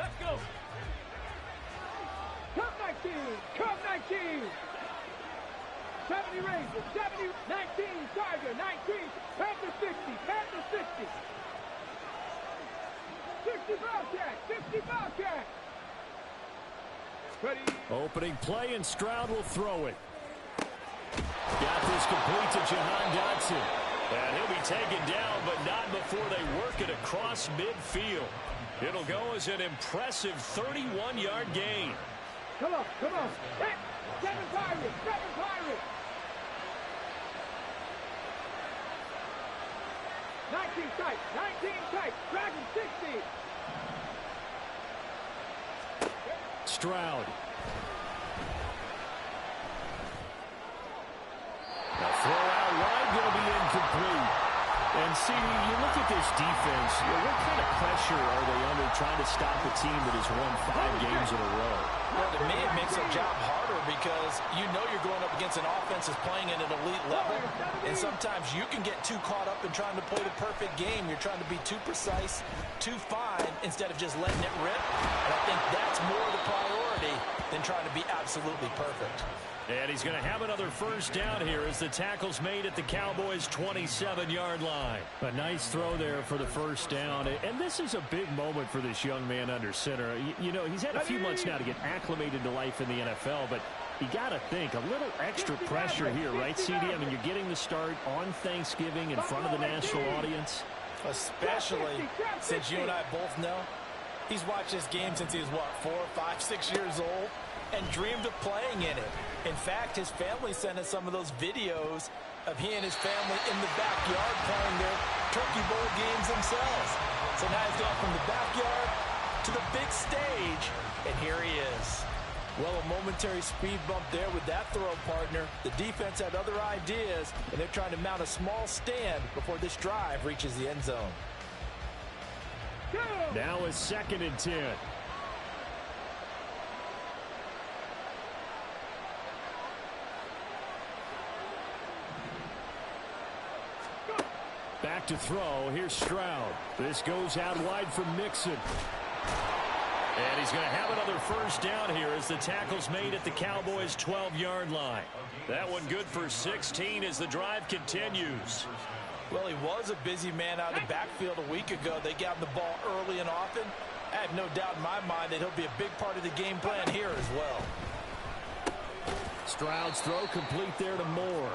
Let's go. Come 19. Come 19. 70 Rangers. 70. 19. Tiger. 19. Panther 60. Panther 60. 60 Bobcat. 60 Bobcat. Ready. Opening play, and Stroud will throw it. Got this complete to Jahan Dotson. And he'll be taken down, but not before they work it across midfield. It'll go as an impressive 31-yard gain. Come on, come on. Hit. 7 Pirates, 7 Pirates. 19 tight, 19 tight. Dragon 60. Stroud. A throw out wide, going to be incomplete. And see, you look at this defense, what kind of pressure are they under trying to stop a team that has won 5 games in a row? Well, to me, it makes their job harder because you know you're going up against an offense that's playing at an elite level. And sometimes you can get too caught up in trying to play the perfect game. You're trying to be too precise, too fine, instead of just letting it rip. And I think that's more the priority than trying to be absolutely perfect. And he's going to have another first down here as the tackle's made at the Cowboys' 27-yard line. A nice throw there for the first down. And this is a big moment for this young man under center. You know, he's had a few months now to get acclimated to life in the NFL, but you got to think, a little extra pressure here, right, CD? I mean, you're getting the start on Thanksgiving in front of the national audience. Especially since you and I both know he's watched this game since he was, what, 4, 5, 6 years old? And dreamed of playing in it. In fact, his family sent us some of those videos of he and his family in the backyard playing their Turkey Bowl games themselves. So now he's gone from the backyard to the big stage, and here he is. Well, a momentary speed bump there with that throw partner. The defense had other ideas, and they're trying to mount a small stand before this drive reaches the end zone. Now a 2nd and 10. Back to throw. Here's Stroud. This goes out wide from Mixon. And he's going to have another first down here as the tackle's made at the Cowboys' 12-yard line. That one good for 16 as the drive continues. Well, he was a busy man out of the backfield a week ago. They got him the ball early and often. I have no doubt in my mind that he'll be a big part of the game plan here as well. Stroud's throw complete there to Moore.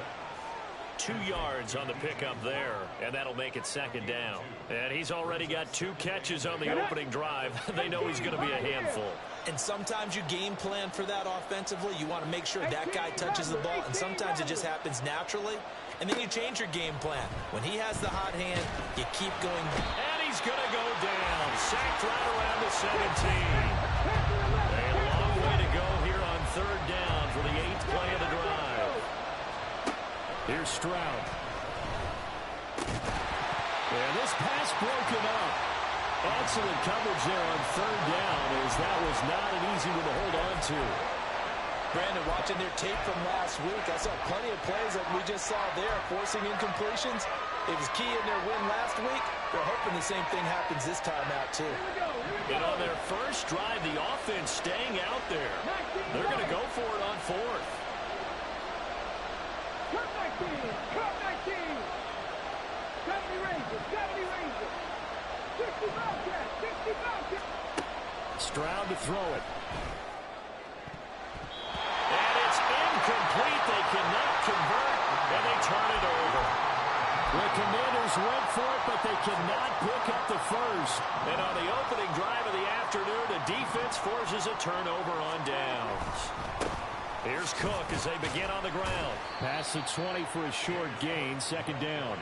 2 yards on the pickup there, and that'll make it 2nd down. And he's already got 2 catches on the opening drive. They know he's going to be a handful. And sometimes you game plan for that offensively. You want to make sure that guy touches the ball, and sometimes it just happens naturally. And then you change your game plan. When he has the hot hand, you keep going. And he's going to go down. Sacked right around the 17. A long way to go here on 3rd down for the 8th play of the drive. Here's Stroud. And this pass broken up. Excellent coverage there on 3rd down, as that was not an easy one to hold on to. Brandon, watching their tape from last week, I saw plenty of plays like we just saw there, forcing incompletions. It was key in their win last week. They're hoping the same thing happens this time out, too. And on their first drive, the offense staying out there. They're going to go for it on 4th. Come 19. Come 19. 70 Rangers. 70 Rangers. 60 Bobcats. 60 Bobcats. Stroud to throw it. And it's incomplete. They cannot convert, and they turn it over. The Commanders went for it, but they cannot pick up the first. And on the opening drive of the afternoon, the defense forces a turnover on downs. Here's Cook as they begin on the ground. Past the 20 for a short gain, 2nd down.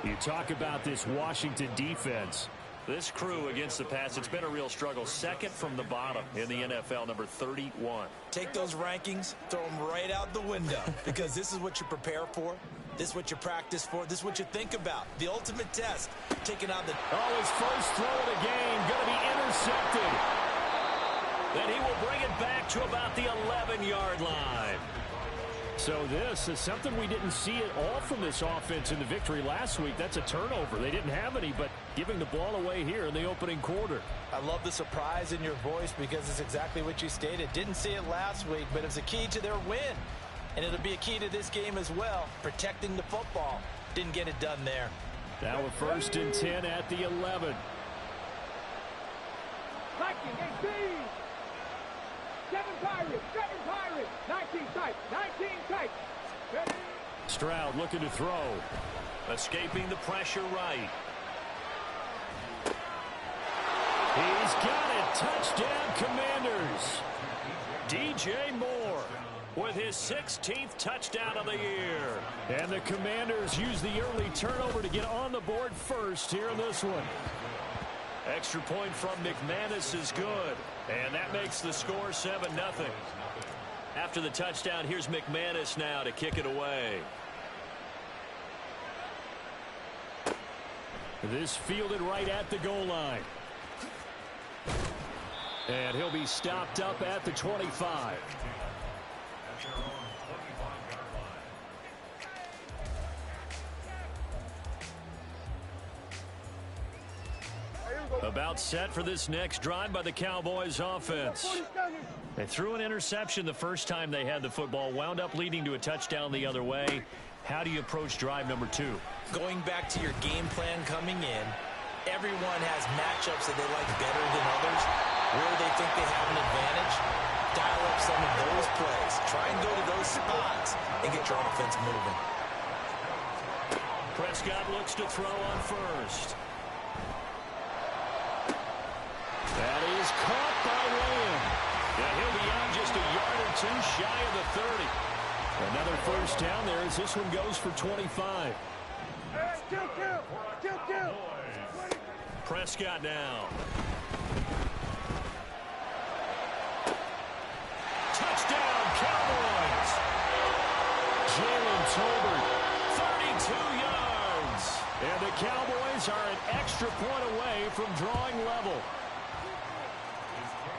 You talk about this Washington defense. This crew against the pass, it's been a real struggle. 2nd from the bottom in the NFL, number 31. Take those rankings, throw them right out the window, because this is what you prepare for. This is what you practice for. This is what you think about. The ultimate test. Taking on the... Oh, his first throw of the game going to be intercepted. Then he will bring it back to about the 11-yard line. So this is something we didn't see at all from this offense in the victory last week. That's a turnover. They didn't have any, but giving the ball away here in the opening quarter. I love the surprise in your voice because it's exactly what you stated. Didn't see it last week, but it's a key to their win. And it'll be a key to this game as well, protecting the football. Didn't get it done there. Now a 1st and 10 at the 11. Viking 18. 7 Pirates. 19 tight. 19 tight. Ready? Stroud looking to throw. Escaping the pressure right. He's got it. Touchdown, Commanders. DJ Moore with his 16th touchdown of the year. And the Commanders use the early turnover to get on the board first here in this one. Extra point from McManus is good. And that makes the score 7-0. After the touchdown, here's McManus now to kick it away. This fielded right at the goal line. And he'll be stopped up at the 25. About set for this next drive by the Cowboys offense. They threw an interception the first time they had the football, wound up leading to a touchdown the other way. How do you approach drive number 2? Going back to your game plan coming in, everyone has matchups that they like better than others. Where they think they have an advantage, dial up some of those plays. Try and go to those spots and get your offense moving. Prescott looks to throw on first. That is caught by Lamb. And he'll be out just a yard or two shy of the 30. Another first down there as this one goes for 25. Prescott now. Touchdown, Cowboys. Jalen Tolbert, 32 yards. And the Cowboys are an extra point away from drawing level.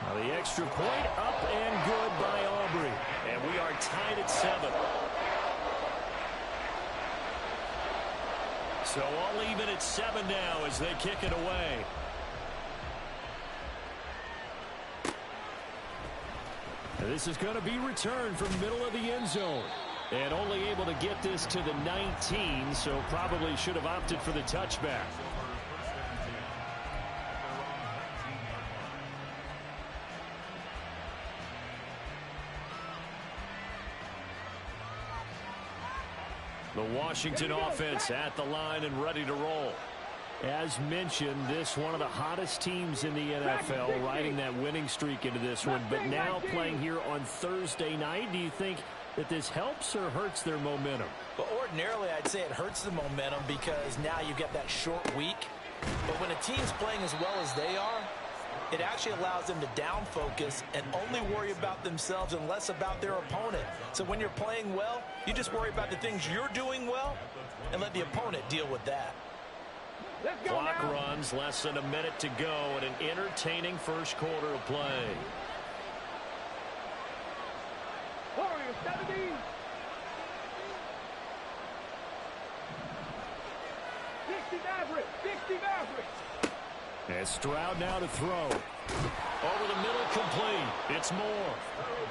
Now the extra point up and good by Aubrey. And we are tied at 7. So all even at 7 now as they kick it away. This is going to be returned from middle of the end zone. And only able to get this to the 19, so probably should have opted for the touchback. The Washington offense at the line and ready to roll. As mentioned, this one of the hottest teams in the NFL, riding that winning streak into this one, but now playing here on Thursday night. Do you think that this helps or hurts their momentum? Well, ordinarily, I'd say it hurts the momentum because now you get that short week. But when a team's playing as well as they are, it actually allows them to down focus and only worry about themselves and less about their opponent. So when you're playing well, you just worry about the things you're doing well and let the opponent deal with that. Clock runs, less than a minute to go, and an entertaining first quarter of play. Warriors 70. 60 Maverick. And Stroud now to throw. Over the middle, complete. It's Moore.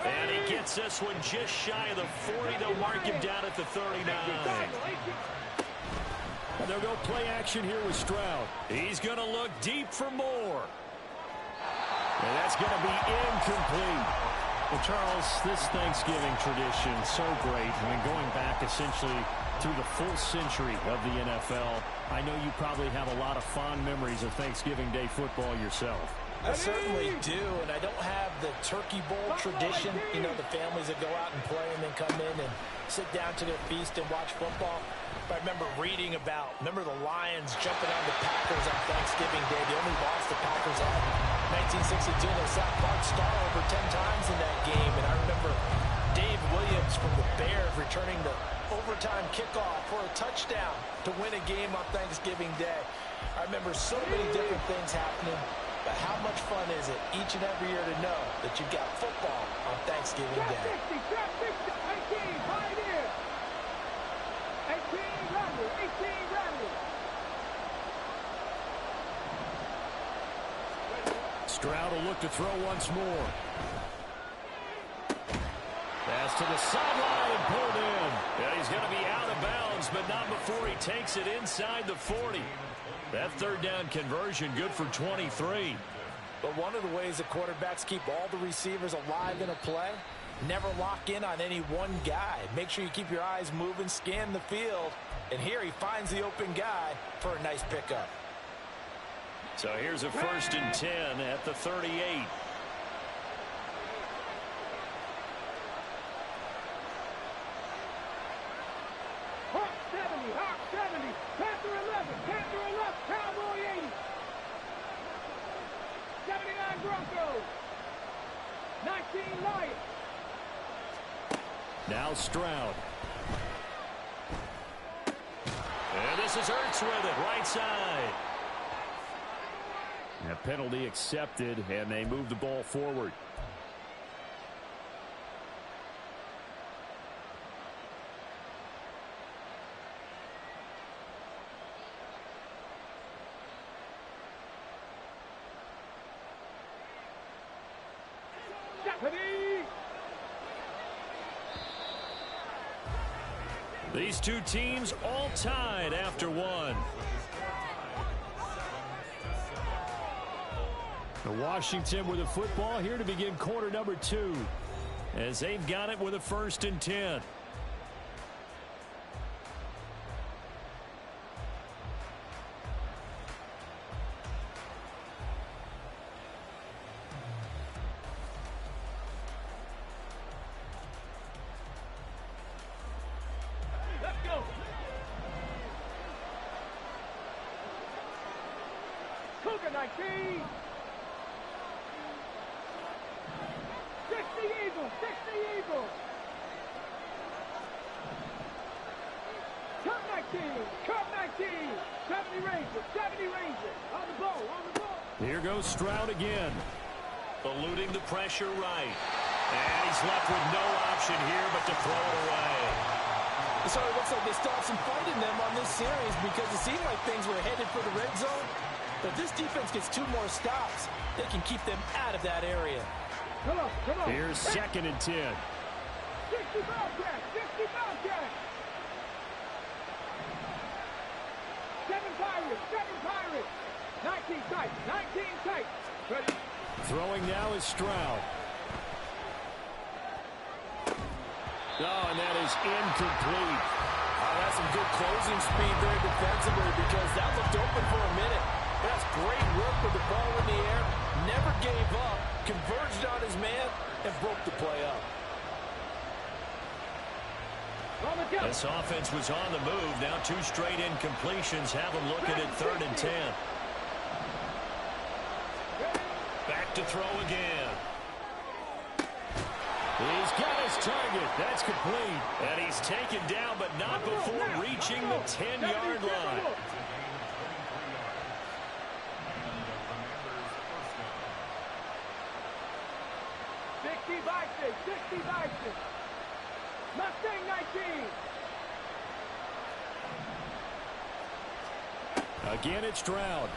And he gets this one just shy of the 40. They'll mark him down at the 39. And they'll go play action here with Stroud. He's going to look deep for Moore. And that's going to be incomplete. Well, Charles, this Thanksgiving tradition, so great. I mean, going back essentially through the full century of the NFL, I know you probably have a lot of fond memories of Thanksgiving Day football yourself. I certainly do, and I don't have the Turkey Bowl tradition. You know, the families that go out and play and then come in and sit down to their feast and watch football. But I remember reading about, the Lions jumping on the Packers on Thanksgiving Day. The only loss the Packers had in 1962. They sacked Bart Starr over 10 times in that game. And I remember Dave Williams from the Bears returning the overtime kickoff for a touchdown to win a game on Thanksgiving Day. I remember so many different things happening. But how much fun is it each and every year to know that you've got football on Thanksgiving Day? 18, Pioneer. 18, Randall. 18, Randall. Stroud will look to throw once more. Pass to the sideline and pulled in. Yeah, he's going to be out of bounds, but not before he takes it inside the 40. That third down conversion good for 23. But one of the ways that quarterbacks keep all the receivers alive in a play, never lock in on any one guy. Make sure you keep your eyes moving, scan the field. And here he finds the open guy for a nice pickup. So here's a 1st and 10 at the 38. Hawk 70, Hawk 70, Panther 11, Cowboy 80. 79 Broncos. 19 Lions. Now Stroud. And this is Ertz with it, right side. That penalty accepted, and they move the ball forward. These two teams all tied after one. Washington with the football here to begin quarter number 2 as they've got it with a 1st and 10. Let's go. Cougar 19. 60 Eagles, 60 Eagles. Cup 19, 70 Rangers, 70 Rangers. On the ball, on the ball. Here goes Stroud again. Eluding the pressure right. And he's left with no option here but to throw it away. So it looks like they still have some fight in them on this series because it seemed like things were headed for the red zone. But this defense gets 2 more stops. They can keep them out of that area. Come on. Here's 2nd and 10. 60 Bobcats, 60 Bobcats. 7 Pirates. 19 tight. Ready. Throwing now is Stroud. Oh, and that is incomplete. That's some good closing speed there defensively because that looked open for a minute. That's great work with the ball in the air. Never gave up. Converged on his man and broke the play up. This offense was on the move. Now 2 straight incompletions have them looking at 3rd and 10. Back to throw again. He's got his target. That's complete. And he's taken down, but not before reaching the 10-yard line. Mustang 19. Again, it's Stroud.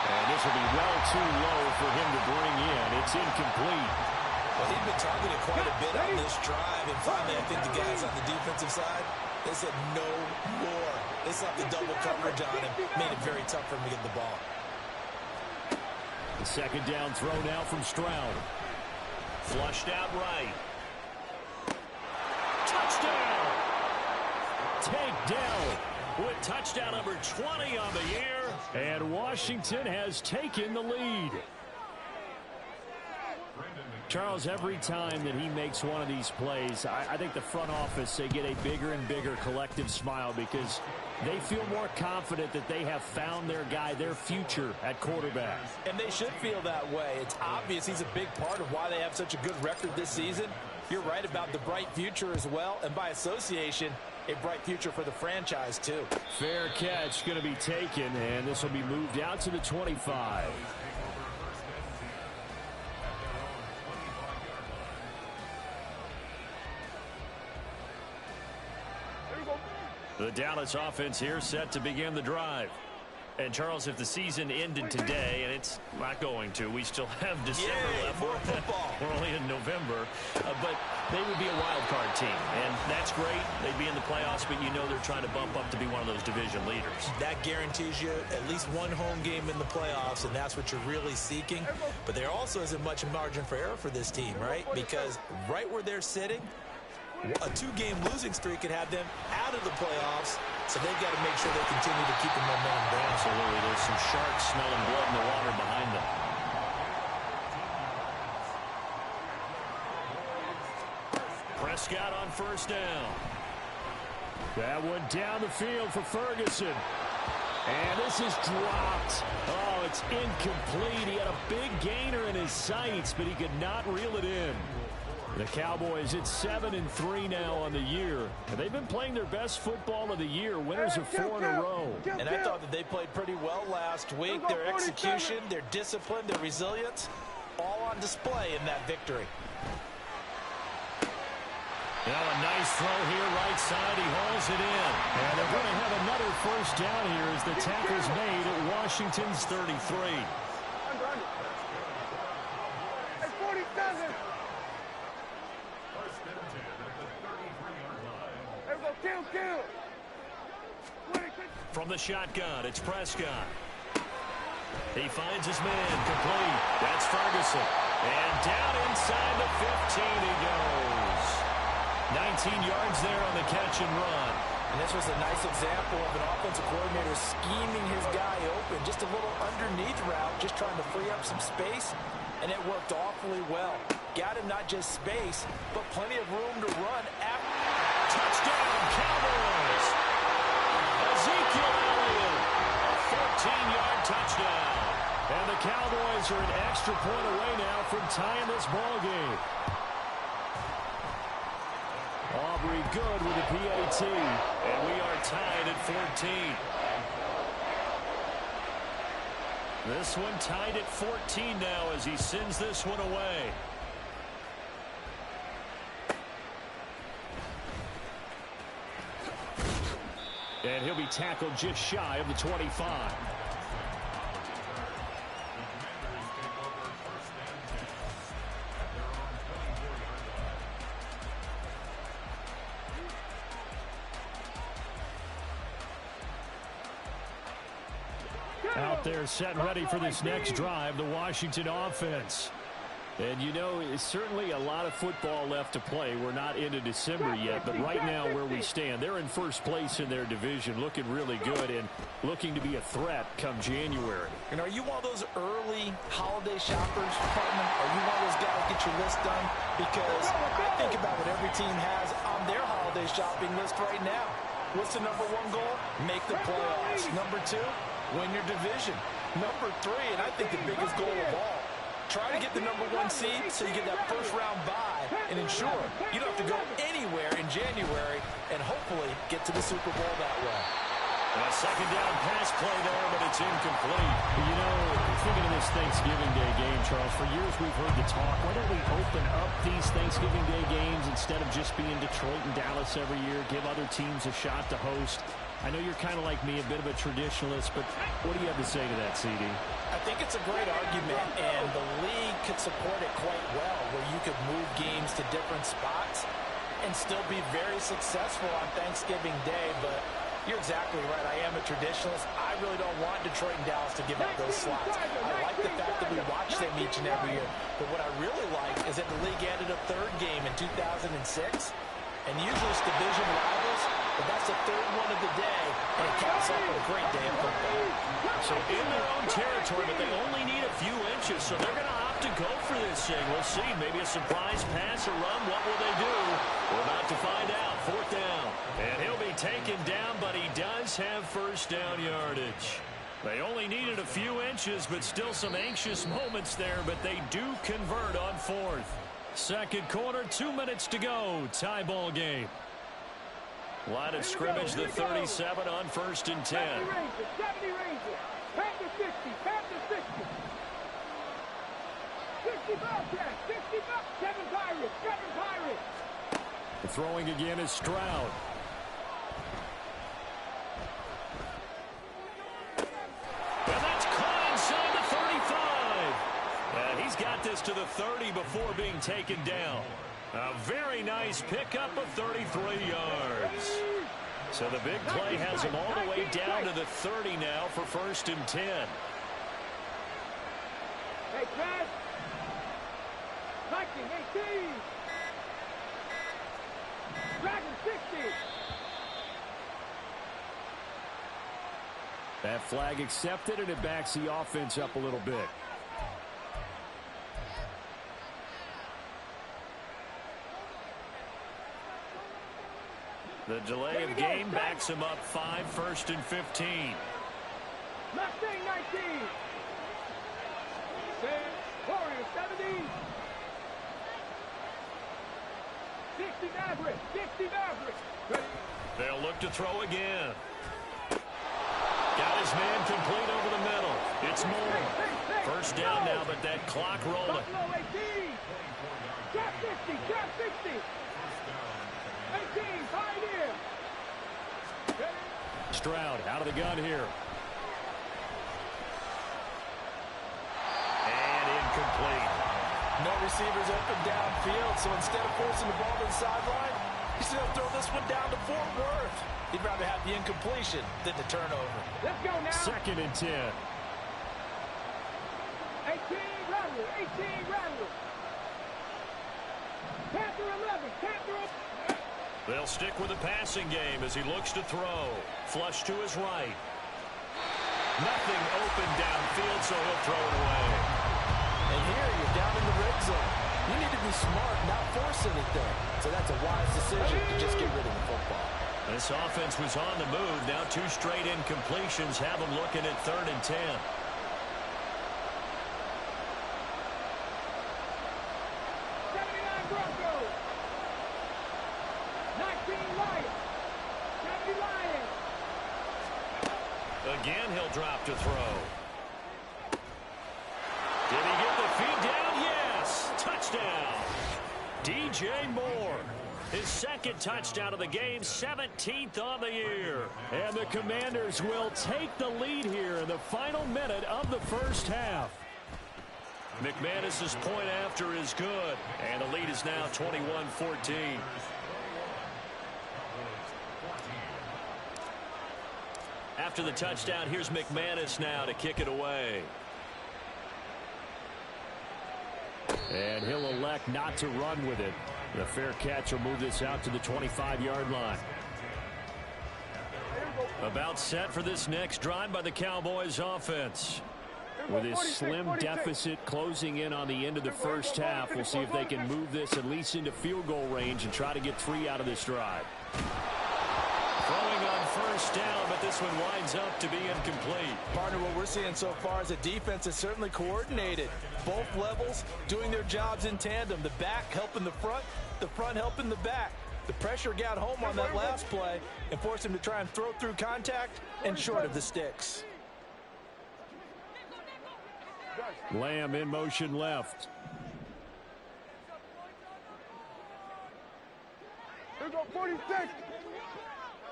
And this will be well too low for him to bring in. It's incomplete. Well, he's been targeted quite a bit on this drive. And finally, I think the guys on the defensive side, they said no more. They slapped the double coverage on him. Made it very tough for him to get the ball. The 2nd down throw now from Stroud. Flushed out right. Touchdown! Takedown with touchdown number 20 on the year. And Washington has taken the lead. Charles, every time that he makes one of these plays, I think the front office, they get a bigger and bigger collective smile because they feel more confident that they have found their guy, their future at quarterback. And they should feel that way. It's obvious he's a big part of why they have such a good record this season. You're right about the bright future as well. And by association, a bright future for the franchise, too. Fair catch going to be taken, and this will be moved out to the 25. The Dallas offense here set to begin the drive. And, Charles, if the season ended today, and it's not going to, we still have December left. We're only in November. But they would be a wild card team, and that's great. They'd be in the playoffs, but you know they're trying to bump up to be one of those division leaders. That guarantees you at least one home game in the playoffs, and that's what you're really seeking. But there also isn't much margin for error for this team, right? Because right where they're sitting, a 2-game losing streak could have them out of the playoffs, so they've got to make sure they continue to keep the momentum going. Absolutely. There's some sharks smelling blood in the water behind them. Prescott on first down. That one down the field for Ferguson. And this is dropped. Oh, it's incomplete. He had a big gainer in his sights, but he could not reel it in. The Cowboys at 7-3 now on the year. And they've been playing their best football of the year. Winners of 4 in a row. And I thought that they played pretty well last week. Their execution, their discipline, their resilience, all on display in that victory. Now a nice throw here, right side. He hauls it in. And they're going to have another first down here as the tackle's made at Washington's 33. From the shotgun, it's Prescott. He finds his man, complete. That's Ferguson. And down inside the 15 he goes. 19 yards there on the catch and run. And this was a nice example of an offensive coordinator scheming his guy open. Just a little underneath route, just trying to free up some space. And it worked awfully well. Got him not just space, but plenty of room to run. Touchdown, Cowboys! Ezekiel Elliott, a 14-yard touchdown. And the Cowboys are an extra point away now from tying this ball game. Aubrey good with a PAT, and we are tied at 14. This one tied at 14 now as he sends this one away. And he'll be tackled just shy of the 25. Out there set ready for this next drive, the Washington offense. And, you know, it's certainly a lot of football left to play. We're not into December yet, but right now where we stand, they're in first place in their division, looking really good and looking to be a threat come January. And are you one of those early holiday shoppers, Hartman? Are you one of those guys get your list done? Because I think about what every team has on their holiday shopping list right now. What's the #1 goal? Make the playoffs. #2, win your division. #3, and I think the biggest goal of all, try to get the #1 seed so you get that first-round bye and ensure you don't have to go anywhere in January and hopefully get to the Super Bowl that way. A second down pass play there, but it's incomplete. You know, thinking of this Thanksgiving Day game, Charles, for years we've heard the talk, why don't we open up these Thanksgiving Day games instead of just being Detroit and Dallas every year, give other teams a shot to host? I know you're kind of like me, a bit of a traditionalist, but what do you have to say to that, CD? I think it's a great argument, and the league could support it quite well, where you could move games to different spots and still be very successful on Thanksgiving Day, but you're exactly right. I am a traditionalist. I really don't want Detroit and Dallas to give up those slots. I like the fact that we watch them each and every year, but what I really like is that the league added a third game in 2006, and usually it's division rivals, but that's the third one of the day, and it caps off a great day of football. So in their own territory, but they only need a few inches, so they're going to opt to go for this thing. We'll see. Maybe a surprise pass or run. What will they do? We're about to find out. 4th down. And he'll be taken down, but he does have first down yardage. They only needed a few inches, but still some anxious moments there, but they do convert on 4th. Second quarter, 2 minutes to go. Tie ball game. Line of scrimmage, the 37 on 1st and 10. 70 Rangers. Panther 60. Panther 60. 60 Bobcats. 60 Bobcats. 7 Pirates. 7 Pirates. The throwing again is Stroud. And that's caught inside the 35. And he's got this to the 30 before being taken down. A very nice pickup of 33 yards. So the big play has him all the way down to the 30 now for 1st and 10. Hey, pass. Viking 18. Dragon 60. That flag accepted, and it backs the offense up a little bit. The delay of game backs him up 5, 1st and 15. Mustang 19. Warrior 70. 60 Maverick. 60 Maverick. They'll look to throw again. Got his man complete over the middle. It's Moore. 1st down now, but that clock rolling. Buffalo 18. Cap 50. Cap 60. 18. Pioneer. Stroud out of the gun here. And incomplete. No receivers open downfield, so instead of forcing the ball to the sideline, he's going to throw this one down to Fort Worth. He'd rather have the incompletion than the turnover. Let's go now. 2nd and 10. 18 Rattler. 18 Rattler. Panther 11. Panther 11. They'll stick with the passing game as he looks to throw. Flush to his right. Nothing open downfield, so he'll throw it away. And here you're down in the red zone. You need to be smart, not force anything. So that's a wise decision to just get rid of the football. This offense was on the move. Now 2 straight incompletions have them looking at 3rd and 10. 79 Broncos. 19 Lions. 70 Lions. Again, he'll drop to throw. Did he get the feed down? Yes. Touchdown. DJ Moore. His 2nd touchdown of the game, 17th on the year. And the Commanders will take the lead here in the final minute of the 1st half. McManus's point after is good. And the lead is now 21-14. After the touchdown, here's McManus now to kick it away. And he'll elect not to run with it. The fair catch will move this out to the 25-yard line. About set for this next drive by the Cowboys offense. With his slim deficit closing in on the end of the 1st half, we'll see if they can move this at least into field goal range and try to get 3 out of this drive. Throwing on 1st down, but this one winds up to be incomplete. Partner, what we're seeing so far is a defense that's certainly coordinated. Both levels doing their jobs in tandem. The back helping the front helping the back. The pressure got home on that last play and forced him to try and throw through contact and short of the sticks. Lamb in motion left. Here we go, 46.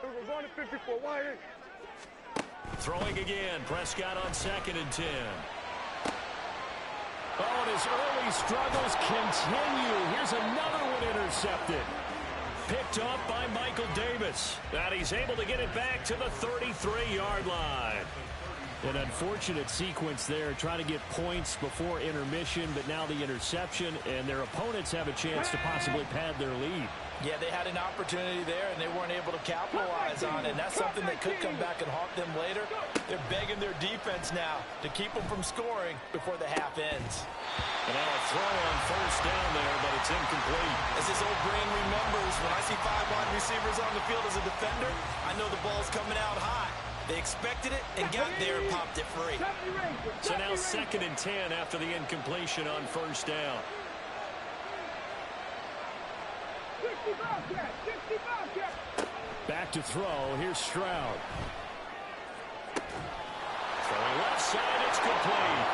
We're going to 54. Wire. Throwing again. Prescott on 2nd and 10. Oh, and his early struggles continue. Here's another one intercepted. Picked up by Michael Davis. And he's able to get it back to the 33-yard line. An unfortunate sequence there, trying to get points before intermission, but now the interception, and their opponents have a chance to possibly pad their lead. Yeah, they had an opportunity there, and they weren't able to capitalize on it. And that's something that could come back and haunt them later. They're begging their defense now to keep them from scoring before the half ends. And now a throw on 1st down there, but it's incomplete. As his old brain remembers, when I see 5 wide receivers on the field as a defender, I know the ball's coming out high. They expected it and got there and popped it free. So now 2nd and 10 after the incompletion on 1st down. 60 Bobcat, 60 Bobcat. Back to throw. Here's Stroud. Throwing left side, it's complete.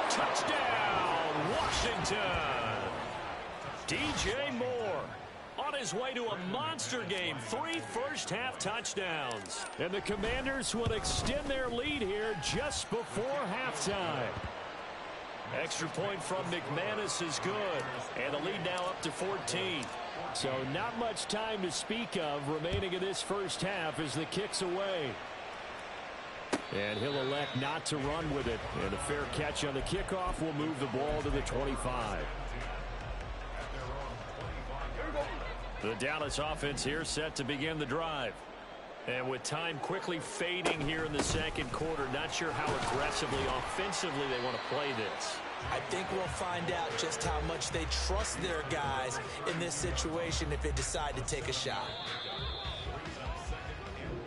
Touchdown, Washington. DJ Moore on his way to a monster game. 3 first-half touchdowns. And the Commanders will extend their lead here just before halftime. Extra point from McManus is good. And the lead now up to 14. So not much time to speak of remaining in this first half as the kick's away. And he'll elect not to run with it. And a fair catch on the kickoff will move the ball to the 25. The Dallas offense here set to begin the drive. And with time quickly fading here in the second quarter, not sure how aggressively, offensively they want to play this. I think we'll find out just how much they trust their guys in this situation if they decide to take a shot.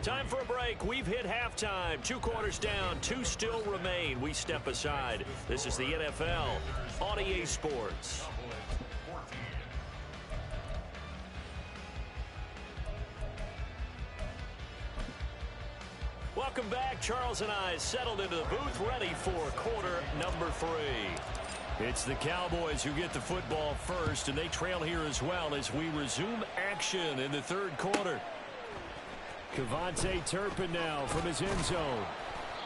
Time for a break. We've hit halftime. 2 quarters down. 2 still remain. We step aside. This is the NFL on EA Sports. Welcome back. Charles and I settled into the booth, ready for quarter number 3. It's the Cowboys who get the football first, and they trail here as well as we resume action in the third quarter. Kevontae Turpin now from his end zone.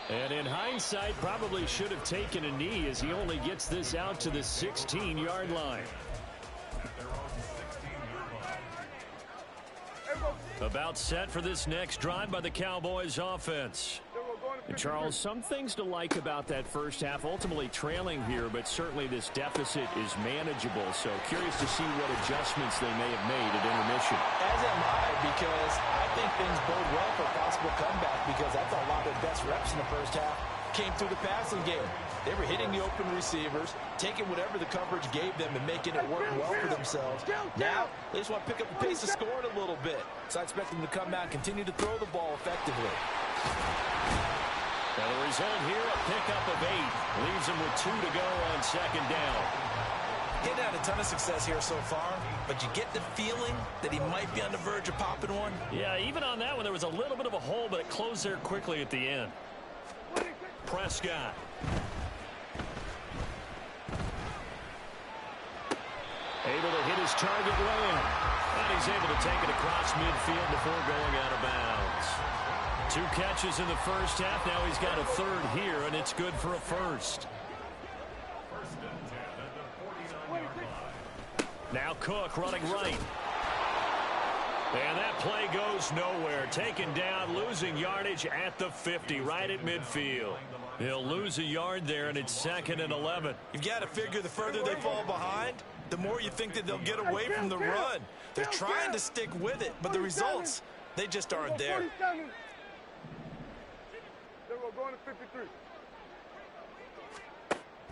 And in hindsight, probably should have taken a knee as he only gets this out to the 16-yard line. About set for this next drive by the Cowboys offense. And Charles, some things to like about that first half, ultimately trailing here, but certainly this deficit is manageable. So curious to see what adjustments they may have made at intermission. As am I, because I think things bode well for a possible comeback, because I thought a lot of their best reps in the first half came through the passing game. They were hitting the open receivers, taking whatever the coverage gave them and making it work well for themselves. Now, they just want to pick up the pace of scoring a little bit. So I expect them to come out and continue to throw the ball effectively. Now the result here, a pickup of 8. Leaves them with 2 to go on second down. He's had a ton of success here so far, but you get the feeling that he might be on the verge of popping one. Yeah, even on that one, there was a little bit of a hole, but it closed there quickly at the end. Prescott. Able to hit his target Lamb. And he's able to take it across midfield before going out of bounds. 2 catches in the first half. Now he's got a third here, and it's good for a first. Now Cook running right. And that play goes nowhere. Taken down, losing yardage at the 50, right at midfield. He'll lose a yard there, and it's 2nd and 11. You've got to figure the further they fall behind, the more you think that they'll get away from the run. They're trying to stick with it, but the results, they just aren't there. Going to 53.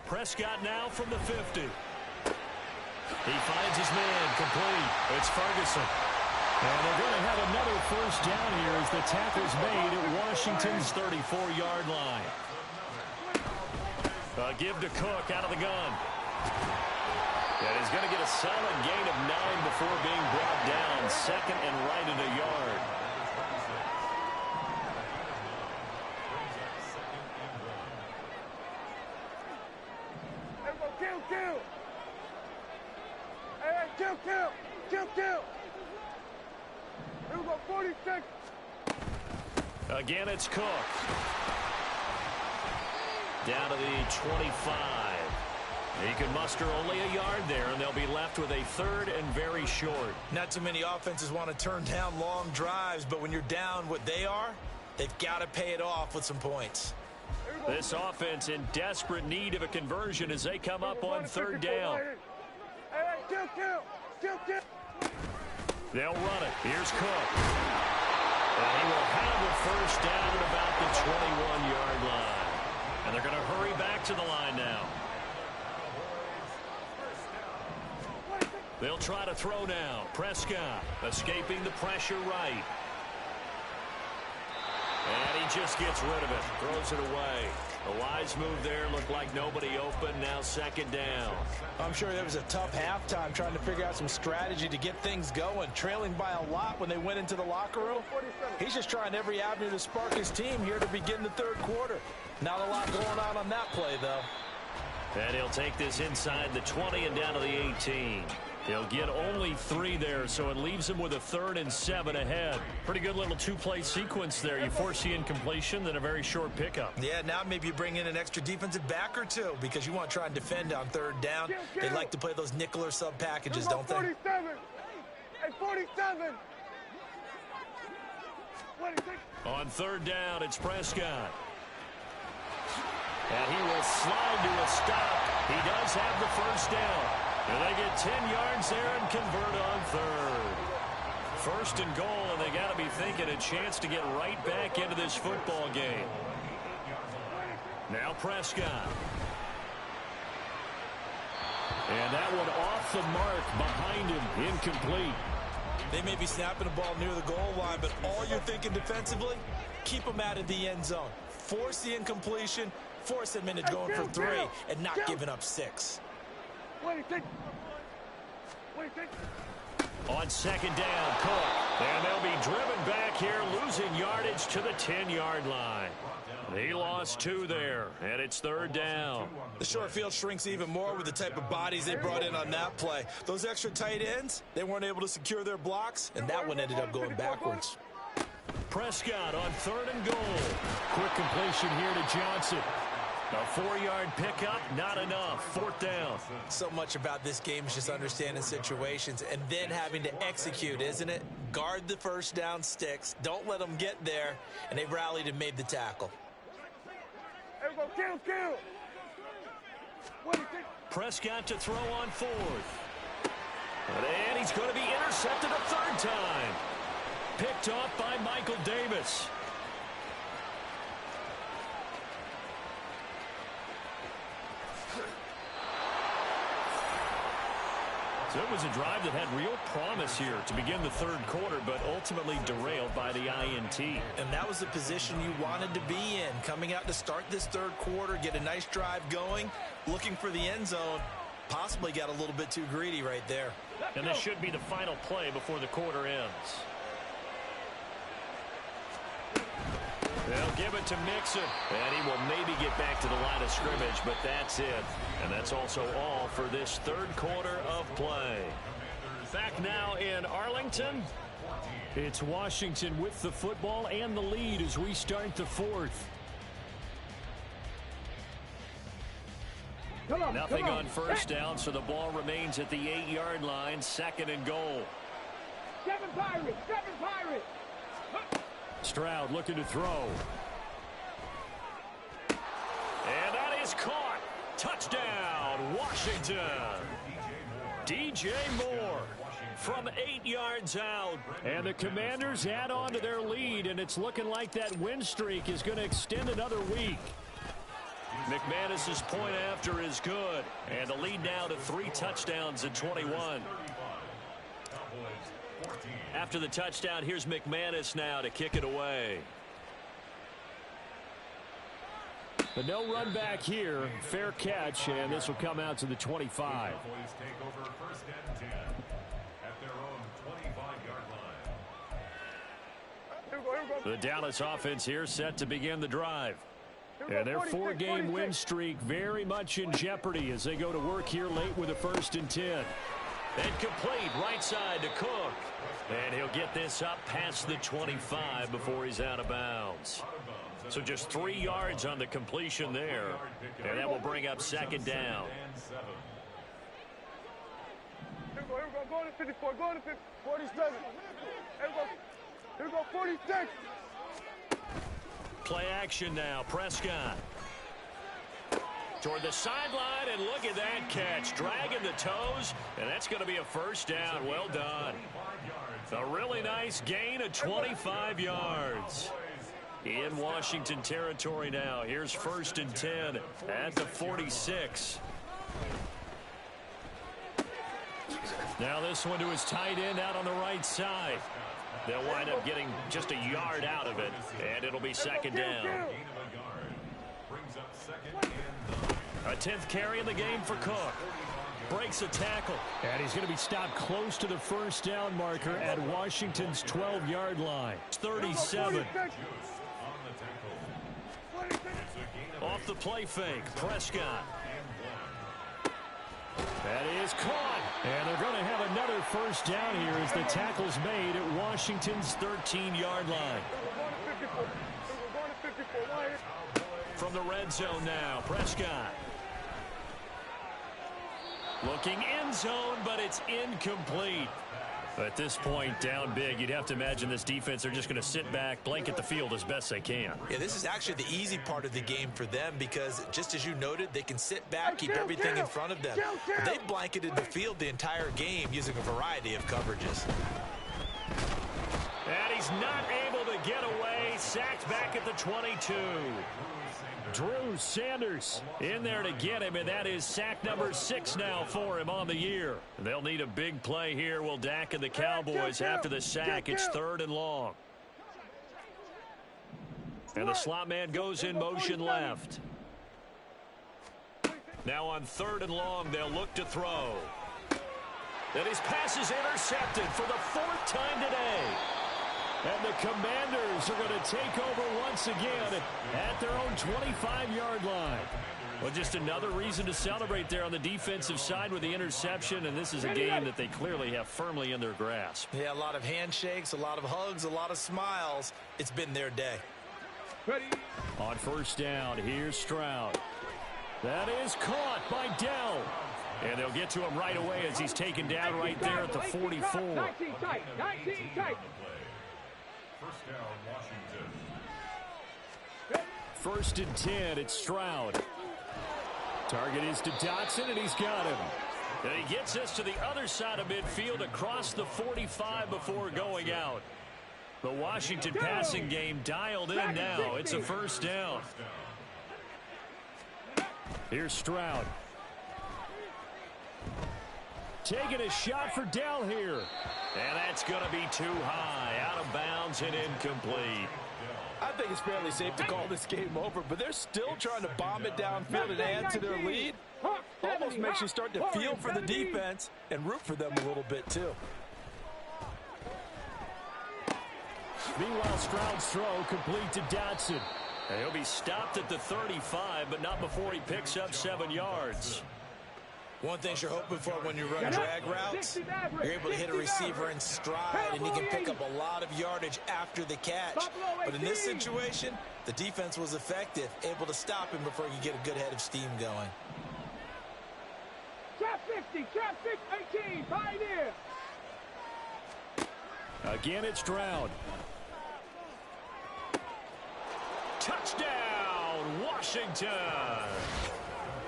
Prescott now from the 50. He finds his man complete. It's Ferguson. And they're going to have another first down here as the tackle's made at Washington's 34-yard line. A give to Cook out of the gun. And he's going to get a solid gain of 9 before being brought down. 2nd and right at a yard. Kill. Here we go, 46. Again, it's Cook. Down to the 25. He can muster only a yard there, and they'll be left with a 3rd and very short. Not too many offenses want to turn down long drives, but when you're down what they are, they've got to pay it off with some points. This offense in desperate need of a conversion as they come up on 3rd down. Kill. They'll run it. Here's Cook. And he will have a first down at about the 21-yard line. And they're going to hurry back to the line now. They'll try to throw now. Prescott escaping the pressure right. And he just gets rid of it. Throws it away. A wise move there. Looked like nobody open. Now second down. I'm sure there was a tough halftime trying to figure out some strategy to get things going. Trailing by a lot when they went into the locker room. He's just trying every avenue to spark his team here to begin the third quarter. Not a lot going on that play, though. And he'll take this inside the 20 and down to the 18. He'll get only 3 there, so it leaves him with a 3rd and 7 ahead. Pretty good little two-play sequence there. You force the incompletion, then a very short pickup. Yeah, now maybe you bring in an extra defensive back or two because you want to try and defend on 3rd down. They like to play those nickel or sub packages, don't they? 47. Hey, 47. On 3rd down, it's Prescott. And he will slide to a stop. He does have the first down. And they get 10 yards there and convert on 3rd. 1st and goal, and they got to be thinking a chance to get right back into this football game. Now Prescott. And that one off the mark behind him, incomplete. They may be snapping the ball near the goal line, but all you're thinking defensively, keep them out of the end zone. Force the incompletion, force them into going for 3, and not giving up 6. On 2nd down, Cook. And they'll be driven back here, losing yardage to the 10-yard line. He lost 2 there, and it's 3rd down. The short field shrinks even more with the type of bodies they brought in on that play. Those extra tight ends, they weren't able to secure their blocks, and that one ended up going backwards. Prescott on 3rd and goal. Quick completion here to Johnson. A 4-yard pickup, not enough. 4th down. So much about this game is just understanding situations and then having to execute, isn't it? Guard the first down sticks. Don't let them get there. And they rallied and made the tackle. Prescott to throw on 4th. And he's going to be intercepted a 3rd time. Picked off by Michael Davis. So it was a drive that had real promise here to begin the 3rd quarter, but ultimately derailed by the INT. And that was the position you wanted to be in, coming out to start this 3rd quarter, get a nice drive going, looking for the end zone. Possibly got a little bit too greedy right there. And this should be the final play before the quarter ends. They'll give it to Mixon, and he will maybe get back to the line of scrimmage, but that's it. And that's also all for this 3rd quarter of play. Back now in Arlington. It's Washington with the football and the lead as we start the 4th. Nothing on 1st down, so the ball remains at the 8-yard line, 2nd and goal. 7 Pirates, 7 Pirates. Stroud looking to throw. And that is caught. Touchdown, Washington. DJ Moore from 8 yards out. And the Commanders add on to their lead, and it's looking like that win streak is going to extend another week. McManus's point after is good. And the lead now to 3 touchdowns at 21. After the touchdown, here's McManus now to kick it away. But no run back here. Fair catch, and this will come out to the 25. The Dallas offense here set to begin the drive. And their 4-game win streak very much in jeopardy as they go to work here late with a 1st and 10. And complete right side to Cook. And he'll get this up past the 25 before he's out of bounds. So just 3 yards on the completion there. And that will bring up 2nd down. Here we go, going to 54, going to 47. Here we go, 46. Play action now, Prescott. Toward the sideline, and look at that catch. Dragging the toes, and that's going to be a 1st down. Well done. A really nice gain of 25 yards. In Washington territory now. Here's 1st and 10 at the 46. Now this one to his tight end out on the right side. They'll wind up getting just a yard out of it, and it'll be second down. A 10th carry in the game for Cook. Breaks a tackle. And he's going to be stopped close to the first down marker at Washington's 12-yard line. 37. Off the play fake, Prescott. That is caught. And they're going to have another first down here as the tackle's made at Washington's 13-yard line. From the red zone now, Prescott. Looking end zone, but it's incomplete. At this point, down big, you'd have to imagine this defense are just going to sit back, blanket the field as best they can. Yeah, this is actually the easy part of the game for them because, just as you noted, they can sit back, keep everything in front of them. But they've blanketed the field the entire game using a variety of coverages. And he's not able to get away. Sacked back at the 22. Drew Sanders in there to get him, and that is sack number 6 now for him on the year. They'll need a big play here. Will Dak and the Cowboys after the sack. It's 3rd and long. And the slot man goes in motion left. Now on 3rd and long, they'll look to throw. And his pass is intercepted for the 4th time today. And the Commanders are going to take over once again at their own 25-yard line. Well, just another reason to celebrate there on the defensive side with the interception, and this is a game that they clearly have firmly in their grasp. Yeah, a lot of handshakes, a lot of hugs, a lot of smiles. It's been their day. On first down, here's Stroud. That is caught by Dell. And they'll get to him right away as he's taken down right there at the 44. 19 tight, 19 tight. First down, Washington. 1st and 10, it's Stroud. Target is to Dotson, and he's got him. And he gets us to the other side of midfield across the 45 before going out. The Washington passing game dialed in now. It's a first down. Here's Stroud. Taking a shot for Dell here. And that's going to be too high. Out of bounds and incomplete. I think it's fairly safe to call this game over, but they're still trying to bomb it downfield and add to their lead. Almost makes you start to feel for the defense and root for them a little bit, too. Meanwhile, Stroud's throw complete to Dotson. And he'll be stopped at the 35, but not before he picks up 7 yards. One thing you're hoping for when you run drag routes, you're able to hit a receiver in stride, and he can pick up a lot of yardage after the catch. But in this situation, the defense was effective, able to stop him before he could get a good head of steam going. Trap 50, trap 18, Pioneer. Again, it's Stroud. Touchdown, Washington.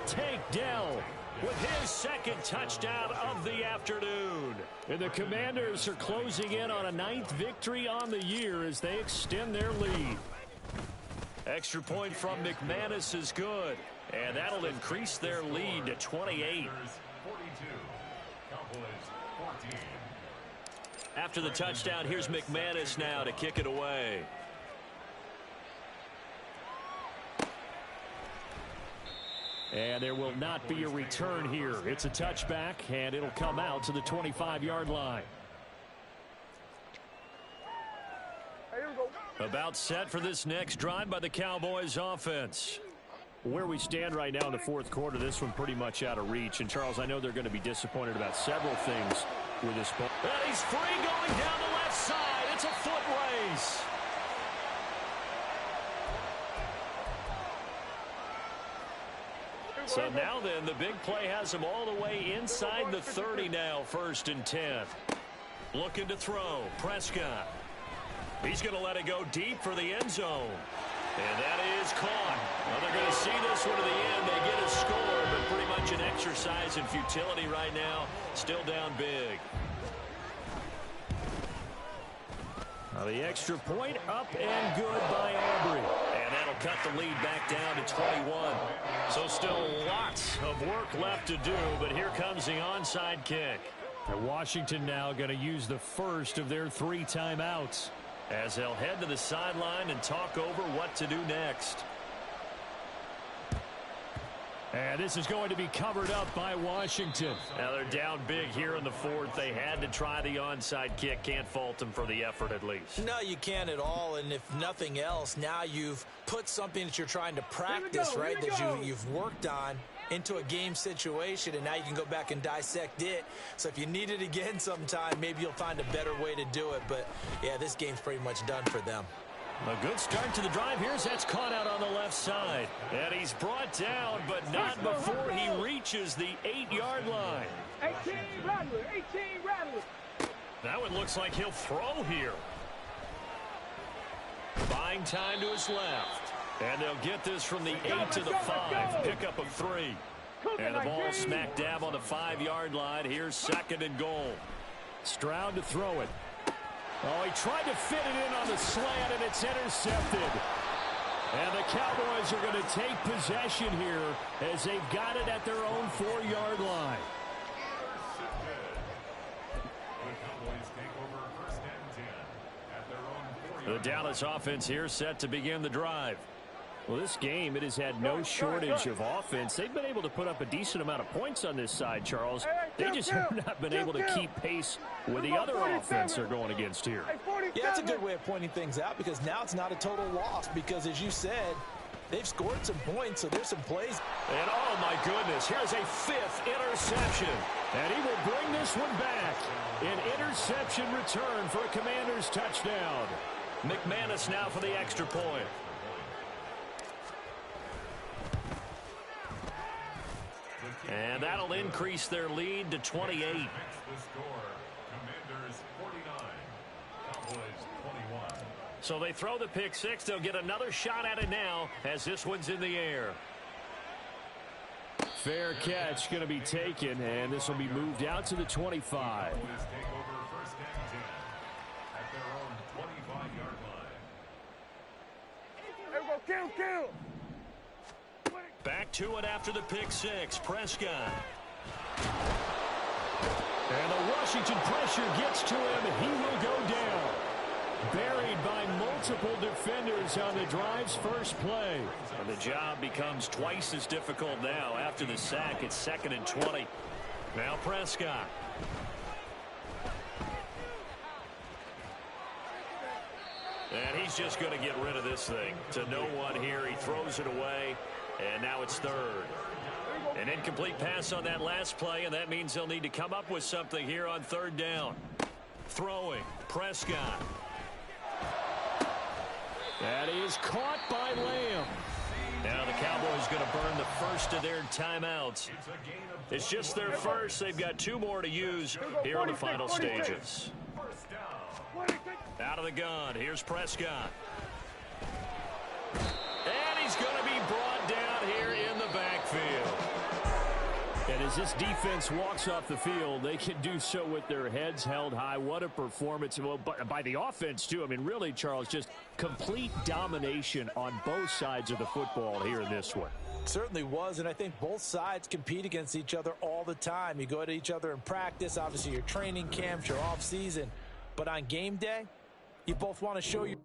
Take Dell with his 2nd touchdown of the afternoon. And the Commanders are closing in on a 9th victory on the year as they extend their lead. Extra point from McManus is good, and that'll increase their lead to 28. 42. Cowboys 14. After the touchdown, here's McManus now to kick it away. And there will not be a return here. It's a touchback, and it'll come out to the 25-yard line. About set for this next drive by the Cowboys offense. Where we stand right now in the 4th quarter, this one pretty much out of reach. And, Charles, I know they're going to be disappointed about several things with this ball. And he's free going down the left side. It's a foot race. So now then, the big play has him all the way inside the 30 now, 1st and 10. Looking to throw, Prescott. He's going to let it go deep for the end zone. And that is caught. Well, they're going to see this one to the end. They get a score, but pretty much an exercise in futility right now. Still down big. Now the extra point up and good by Aubrey. And that'll cut the lead back down to 21. So still lots of work left to do, but here comes the onside kick. And Washington now going to use the first of their 3 timeouts, as they'll head to the sideline and talk over what to do next. And this is going to be covered up by Washington. Now they're down big here in the fourth. They had to try the onside kick. Can't fault them for the effort at least. No, you can't at all. And if nothing else, now you've put something that you're trying to practice, right, that you've worked on into a game situation, and now you can go back and dissect it. So if you need it again sometime, maybe you'll find a better way to do it. But, yeah, this game's pretty much done for them. A good start to the drive. Here's that's caught out on the left side. And he's brought down, but not before he reaches the 8-yard line. 18 Rattler, 18 Rattler. That one looks like he'll throw here. Buying time to his left. And they'll get this from the 8 to the 5. Pickup of 3. And the ball smack dab on the 5-yard line. Here's 2nd and goal. Stroud to throw it. Oh, he tried to fit it in on the slant, and it's intercepted. And the Cowboys are going to take possession here as they've got it at their own 4-yard line. The Dallas offense here set to begin the drive. Well, this game, it has had no shortage of offense. They've been able to put up a decent amount of points on this side, Charles. They just have not been able to keep pace with the other offense they're going against here. Yeah, that's a good way of pointing things out, because now it's not a total loss, because as you said, they've scored some points, so there's some plays. And oh my goodness, here's a 5th interception. And he will bring this one back. An interception return for a Commanders touchdown. McManus now for the extra point. And that'll increase their lead to 28. The score, Commanders 49, Cowboys 21. So they throw the pick 6. They'll get another shot at it now as this one's in the air. Fair catch going to be taken, and this will be moved out to the 25. Cowboys take over 1st and 10 at their own 25-yard line. There we go, kill. Back to it after the pick 6. Prescott. And the Washington pressure gets to him. He will go down. Buried by multiple defenders on the drive's first play. And the job becomes twice as difficult now. After the sack, it's 2nd and 20. Now Prescott. And he's just going to get rid of this thing. To no one here. He throws it away. And now it's 3rd. An incomplete pass on that last play, and that means they'll need to come up with something here on 3rd down. Throwing. Prescott. And he is caught by Lamb. Now the Cowboys going to burn the first of their timeouts. It's just their first. They've got 2 more to use here in the final stages. Out of the gun. Here's Prescott. And he's going to be brought down here in the backfield. And as this defense walks off the field, they can do so with their heads held high. What a performance. Well, by the offense, too. I mean, really, Charles, just complete domination on both sides of the football here in this one. Certainly was, and I think both sides compete against each other all the time. You go at each other in practice, obviously your training camps, your off season. But on game day, you both want to show your